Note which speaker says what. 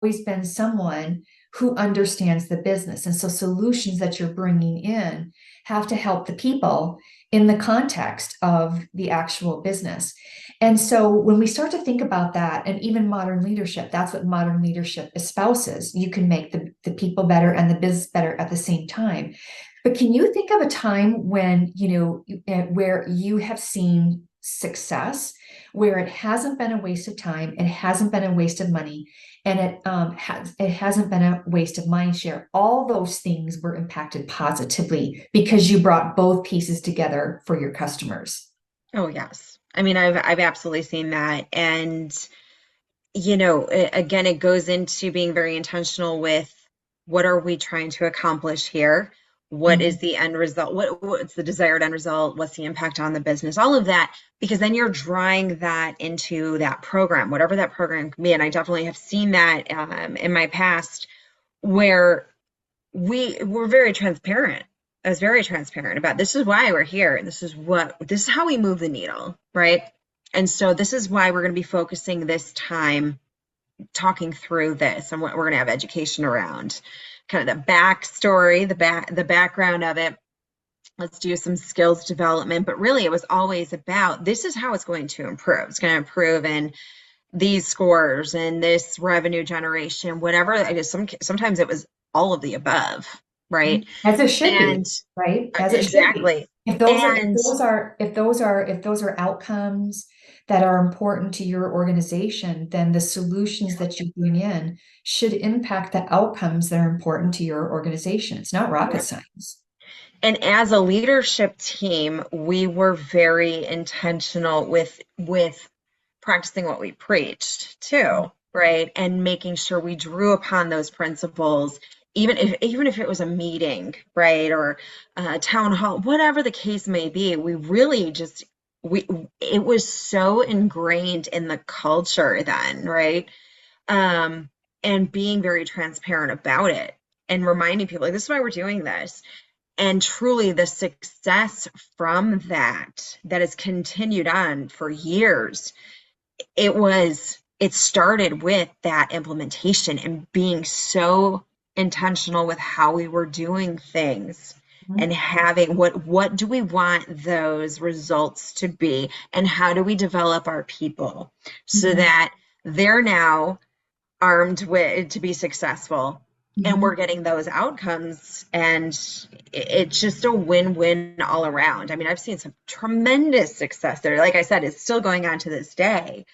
Speaker 1: always been someone who understands the business. And so solutions that you're bringing in have to help the people in the context of the actual business. And so when we start to think about that, and even modern leadership, that's what modern leadership espouses. You can make the people better and the business better at the same time. But can you think of a time when, where you have seen success, where it hasn't been a waste of time, it hasn't been a waste of money, and it hasn't been a waste of mind share? All those things were impacted positively because you brought both pieces together for your customers.
Speaker 2: Oh, yes. I mean, I've absolutely seen that. And, again, it goes into being very intentional with what are we trying to accomplish here? What is
Speaker 1: Mhm.
Speaker 2: the end result? What's the desired end result? What's the impact on the business? All of that, because then you're drawing that into that program, whatever that program can be. And I definitely have seen that in my past where we were very transparent. I was very transparent about this is why we're here. And this is how we move the needle, right? And so this is why we're going to be focusing this time talking through this and what we're going to have education around kind of the backstory, the background of it. Let's do some skills development. But really it was always about this is how it's going to improve. It's going to improve in these scores and this revenue generation, whatever it is. Sometimes it was all of the above, right?
Speaker 1: As it should be,
Speaker 2: And
Speaker 1: right? As it should be.
Speaker 2: exactly.
Speaker 1: If those are, if
Speaker 2: And
Speaker 1: those are, if those are, if those are outcomes that are important to your organization, then the solutions that you bring in should impact the outcomes that are important to your organization. It's not rocket science.
Speaker 2: and as a leadership team, we were very intentional with practicing what we preached too, right? And making sure we drew upon those principles, even if it was a meeting, right, or a town hall, whatever the case may be. We really just we it was so ingrained in the culture then, right? Um, and being very transparent about it and reminding people like this is why we're doing this. And truly the success from that has continued on for years. It started with that implementation and being so intentional with how we were doing things and
Speaker 1: Mhm.
Speaker 2: having what do we want those results to be and how do we develop our people so
Speaker 1: Mhm.
Speaker 2: that they're now armed with to be successful and we're
Speaker 1: Mhm.
Speaker 2: getting those outcomes and it's just a win-win all around. I mean, I've seen some tremendous success there. Like I said, it's still going on to this day.